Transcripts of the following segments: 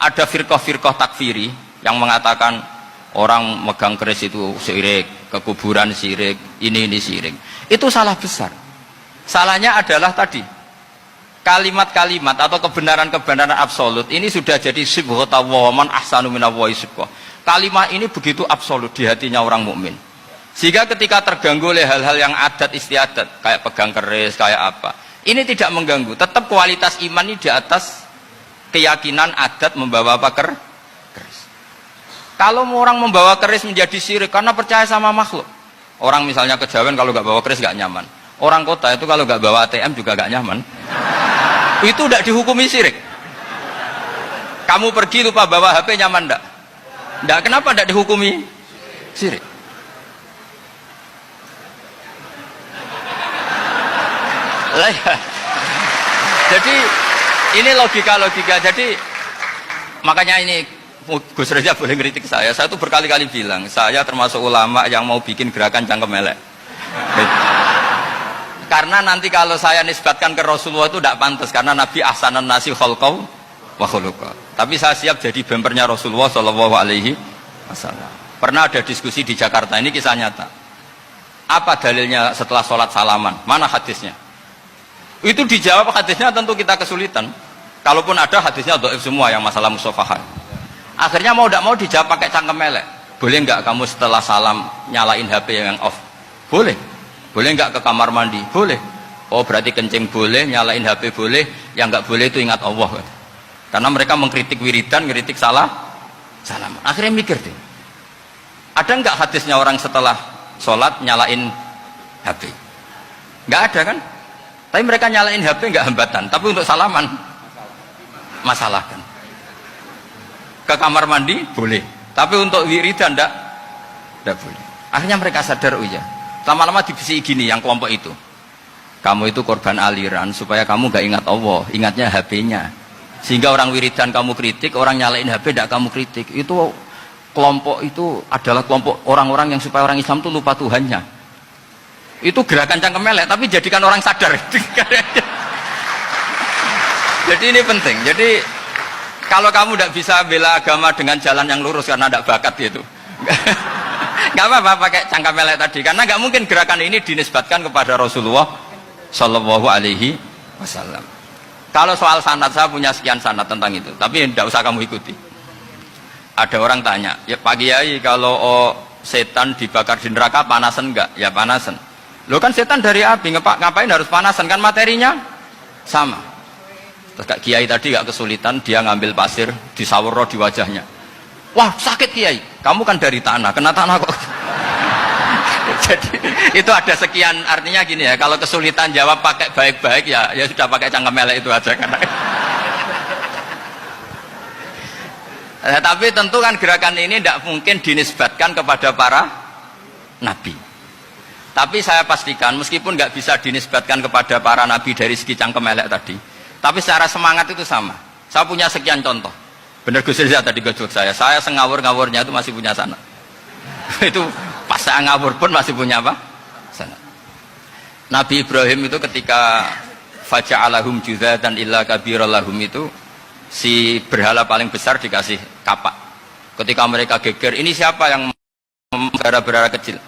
ada firqah-firqah takfiri yang mengatakan orang megang keris itu syirik, ke kuburan syirik, ini syirik. Itu salah besar. Salahnya adalah tadi kalimat-kalimat atau kebenaran-kebenaran absolut ini sudah jadi sibghatullah man ahsanu minallahi sibghah. Kalimat ini begitu absolut di hatinya orang mukmin. Sehingga ketika terganggu oleh hal-hal yang adat istiadat, kayak pegang keris, kayak apa, ini tidak mengganggu. Tetap kualitas iman ini di atas keyakinan adat membawa apa keris. Kalau orang membawa keris menjadi syirik karena percaya sama makhluk. Orang misalnya kejawen kalau nggak bawa keris nggak nyaman. Orang kota itu kalau nggak bawa ATM juga nggak nyaman. Itu tidak dihukumi syirik. Kamu pergi lupa bawa HP nyaman enggak? Enggak, kenapa enggak dihukumi syirik? Lah ya. Jadi ini logika-logika. Jadi makanya ini Gus Reza boleh ngeritik saya. Saya tuh berkali-kali bilang, saya termasuk ulama yang mau bikin gerakan cangkem elek. Karena nanti kalau saya nisbatkan ke Rasulullah itu tidak pantas, karena Nabi ahsanan nasi khalqau wa khuluqa. Tapi saya siap jadi bempernya Rasulullah Shallallahu Alaihi Wasallam. Pernah ada diskusi di Jakarta, ini kisah nyata. Apa dalilnya setelah sholat salaman? Mana hadisnya? Itu dijawab hadisnya tentu kita kesulitan. Kalaupun ada hadisnya dhaif semua yang masalah musafahat. Akhirnya mau tidak mau dijawab pakai cangkem elek. Boleh nggak kamu setelah salam nyalain HP yang off? Boleh. Boleh nggak ke kamar mandi? Boleh. Oh berarti kencing boleh, nyalain HP boleh, yang nggak boleh itu ingat Allah. Karena mereka mengkritik wiridan, ngeritik salah, salam. Akhirnya mikir deh, ada nggak hadisnya orang setelah sholat nyalain HP? Nggak ada kan? Tapi mereka nyalain HP nggak hambatan, tapi untuk salaman masalah kan? Ke kamar mandi boleh, tapi untuk wiridan nggak boleh. Akhirnya mereka sadar, oh iya. Lama-lama dibisi gini yang kelompok itu, kamu itu korban aliran supaya kamu gak ingat Allah, ingatnya HP-nya. Sehingga orang wiridan kamu kritik, orang nyalain HP tidak kamu kritik. Itu kelompok itu adalah kelompok orang-orang yang supaya orang Islam itu lupa Tuhannya. Itu gerakan cangkem elek, tapi jadikan orang sadar. Jadi ini penting. Jadi kalau kamu tidak bisa bela agama dengan jalan yang lurus karena tidak bakat gitu, nggak apa-apa pakai cangkem elek tadi, karena nggak mungkin gerakan ini dinisbatkan kepada Rasulullah Shallallahu Alaihi Wasallam. Kalau soal sanad, saya punya sekian sanad tentang itu, tapi tidak usah kamu ikuti. Ada orang tanya, ya Pak Kiai, kalau setan dibakar di neraka panasan nggak? Ya panasan. Lo kan setan dari api, ngapain harus panasan? Kan materinya sama. Terus Kak Kiai tadi nggak kesulitan, dia ngambil pasir, disawur di wajahnya. Wah sakit Kiai, kamu kan dari tanah, kena tanah kok. Jadi itu ada sekian, artinya gini ya, kalau kesulitan jawab pakai baik-baik ya sudah pakai cangkem elek itu aja kan. Tapi tentu kan gerakan ini tidak mungkin dinisbatkan kepada para nabi. Tapi saya pastikan meskipun nggak bisa dinisbatkan kepada para nabi dari segi cangkem elek tadi, tapi secara semangat itu sama. Saya punya sekian contoh. Benar Gus Riza tadi gejot saya sengawur-ngawurnya itu masih punya sanad. Itu pas saya ngawur pun masih punya apa? Sanad. Nabi Ibrahim itu ketika faja'alahum juzatan illa kabirallahum itu, si berhala paling besar dikasih kapak. Ketika mereka geger, ini siapa yang memelihara berhala kecil?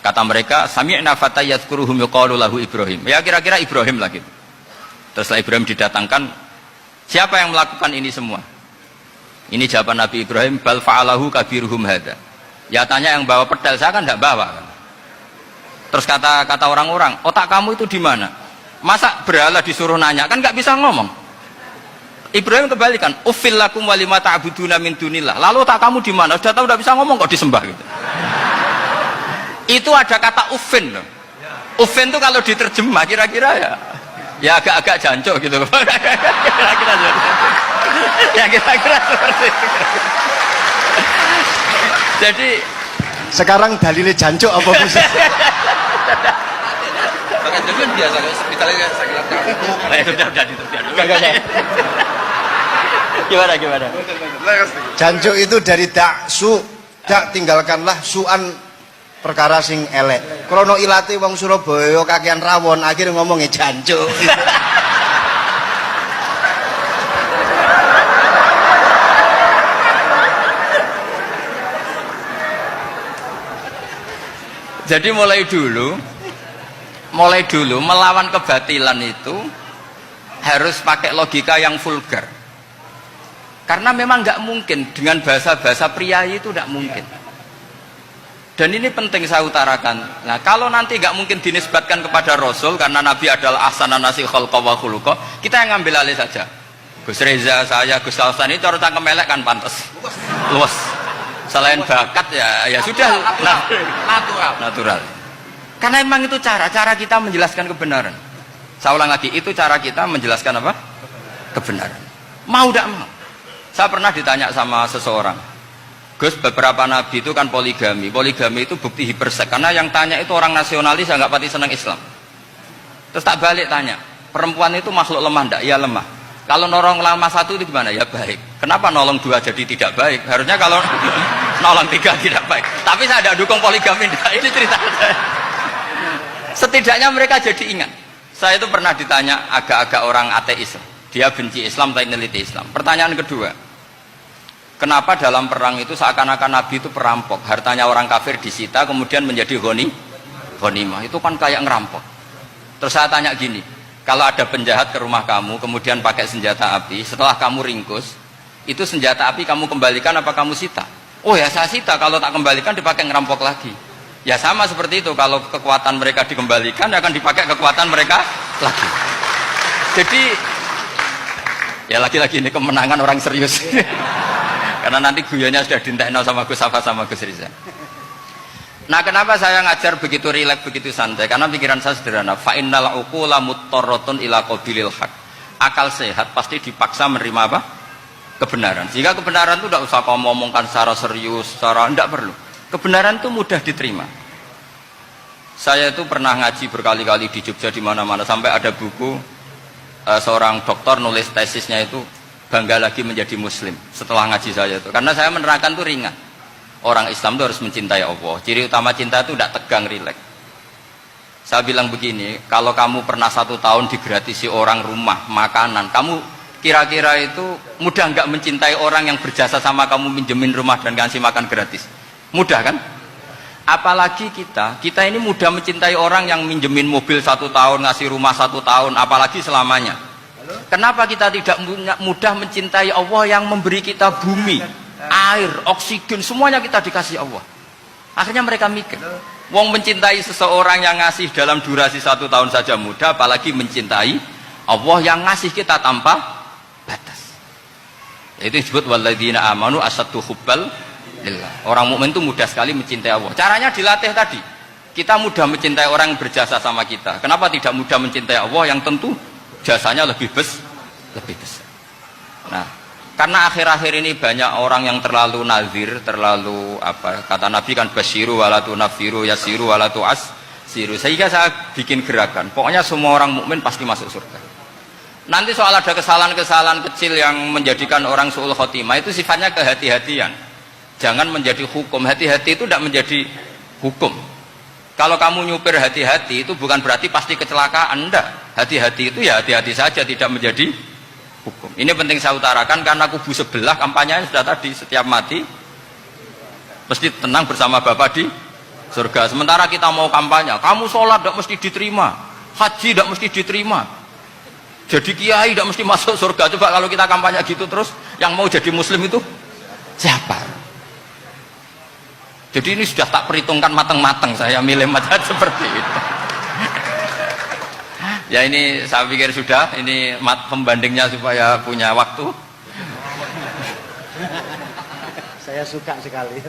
Kata mereka, sami'na fata yadhkuruhum yuqalu lahu Ibrahim. Ya kira-kira Ibrahim lah gitu. Terus setelah Ibrahim didatangkan, siapa yang melakukan ini semua? Ini jawaban Nabi Ibrahim, bal fa'alahu kabiruhum hada. Ya tanya yang bawa pedal, saya kan tidak bawa. Terus kata orang-orang, otak kamu itu di mana? Masa berhala disuruh nanya, kan nggak bisa ngomong. Ibrahim kembalikan, uffil lakum walima ta'buduna min dunillah. Lalu otak kamu di mana? Sudah tahu nggak bisa ngomong kok disembah gitu. Itu ada kata uffin loh. Uffin itu kalau diterjemah kira-kira ya agak-agak jancok gitu. Kira-kira ya kira-kira seperti itu. Jadi sekarang dalilnya jancok apa Gus? Pakai jancok biasa kalau hospitalnya sakit hati. Gimana? Jancok itu dari dak tinggalkanlah suan perkara sing elek. Krono ilate wong Surabaya kakean rawon akhirnya ngomongnya jancuk. Jadi mulai dulu melawan kebatilan itu harus pakai logika yang vulgar. Karena memang nggak mungkin dengan bahasa-bahasa priayi itu nggak mungkin. Dan ini penting saya utarakan. Nah, kalau nanti nggak mungkin dinisbatkan kepada Rasul karena Nabi adalah ahsanan nasi khalqa wa khuluqa, kita yang ngambil alih saja. Gus Reza, saya, Gus Alsan itu cara cangkem elek kan pantas. Luas. Selain bakat ya sudah natural. Karena memang itu cara kita menjelaskan kebenaran. Saya ulang lagi, itu cara kita menjelaskan apa? Kebenaran. Mau tidak mau. Saya pernah ditanya sama seseorang, Gus, beberapa nabi itu kan poligami itu bukti hipersek, karena yang tanya itu orang nasionalis yang nggak pati senang Islam. Terus tak balik tanya, perempuan itu makhluk lemah enggak? Ya lemah. Kalau nolong lama satu itu gimana? Ya baik. Kenapa nolong dua jadi tidak baik? Harusnya kalau nolong tiga tidak baik. Tapi saya tidak dukung poligami enggak. Ini cerita saya. Setidaknya mereka jadi ingat. Saya itu pernah ditanya agak-agak orang ateis, dia benci Islam tapi neliti Islam. Pertanyaan kedua, kenapa dalam perang itu seakan-akan Nabi itu perampok, hartanya orang kafir disita kemudian menjadi ghanimah, itu kan kayak ngerampok. Terus saya tanya gini, kalau ada penjahat ke rumah kamu kemudian pakai senjata api, setelah kamu ringkus, itu senjata api kamu kembalikan apa kamu sita? Oh ya saya sita, kalau tak kembalikan dipakai ngerampok lagi. Ya sama seperti itu, kalau kekuatan mereka dikembalikan akan dipakai kekuatan mereka lagi. Jadi ya lagi-lagi ini kemenangan orang serius. Karena nanti guyonnya sudah dintekno sama Gus Safa sama Gus Riza. Nah, kenapa saya ngajar begitu rileks, begitu santai? Karena pikiran saya sederhana. Fa innal uqula muttarratun ila qabilil haq. Akal sehat pasti dipaksa menerima apa? Kebenaran. Jika kebenaran itu tidak usah kamu ngomongkan secara serius, secara tidak perlu. Kebenaran itu mudah diterima. Saya itu pernah ngaji berkali-kali di Jogja di mana-mana sampai ada buku seorang dokter nulis tesisnya itu bangga lagi menjadi muslim setelah ngaji saya itu. Karena saya menerangkan itu ringan. Orang Islam itu harus mencintai Allah. Ciri utama cinta itu tidak tegang, rileks. Saya bilang begini, kalau kamu pernah 1 tahun digratisi orang rumah, makanan, kamu kira-kira itu mudah nggak mencintai orang yang berjasa sama kamu minjemin rumah dan kasih makan gratis? Mudah kan? Apalagi kita ini mudah mencintai orang yang minjemin mobil 1 tahun, ngasih rumah 1 tahun, apalagi selamanya. Kenapa kita tidak mudah mencintai Allah yang memberi kita bumi, air, oksigen, semuanya kita dikasih Allah? Akhirnya mereka mikir, wong mencintai seseorang yang ngasih dalam durasi 1 tahun saja mudah, apalagi mencintai Allah yang ngasih kita tanpa batas. Itu disebut walladzina amanu asaddu hubbal lillah. Orang mukmin itu mudah sekali mencintai Allah. Caranya dilatih tadi. Kita mudah mencintai orang yang berjasa sama kita. Kenapa tidak mudah mencintai Allah yang tentu jasanya lebih besar? Nah, karena akhir-akhir ini banyak orang yang terlalu nazir, terlalu apa? Kata Nabi kan basyiru walatu nafiru yasiru walatu asiru. Sehingga saya bikin gerakan. Pokoknya semua orang mukmin pasti masuk surga. Nanti soal ada kesalahan-kesalahan kecil yang menjadikan orang su'ul khotimah itu sifatnya kehati-hatian. Jangan menjadi hukum. Hati-hati itu tidak menjadi hukum. Kalau kamu nyupir hati-hati itu bukan berarti pasti kecelakaan. Enggak. Hati-hati itu ya hati-hati saja, tidak menjadi hukum. Ini penting saya utarakan karena kubu sebelah kampanyenya sudah tadi, setiap mati mesti tenang bersama Bapak di surga. Sementara kita mau kampanye, kamu sholat tidak mesti diterima, haji tidak mesti diterima, jadi kiai tidak mesti masuk surga. Coba kalau kita kampanye gitu terus, yang mau jadi muslim itu siapa? Jadi ini sudah tak perhitungkan matang-matang, saya milih macam seperti itu. Ya ini saya pikir sudah, ini pembandingnya supaya punya waktu. Saya suka sekali.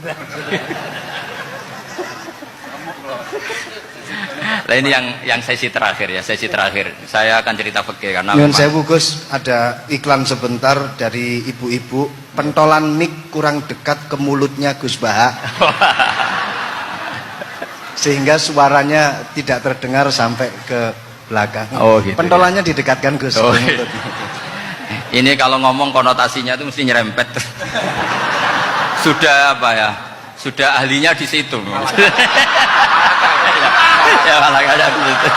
Nah ini yang sesi terakhir ya, sesi terakhir. Saya akan cerita fikih karena Nyun sewu Gus, ada iklan sebentar dari ibu-ibu, pentolan mic kurang dekat ke mulutnya Gus Baha. Sehingga suaranya tidak terdengar sampai ke belakang. Oh gitu. Pentolannya ya? Didekatkan Gus. Oh, gitu. Ini kalau ngomong konotasinya itu mesti nyerempet. Sudah apa ya? Sudah ahlinya di situ. Ya malah ada gitu.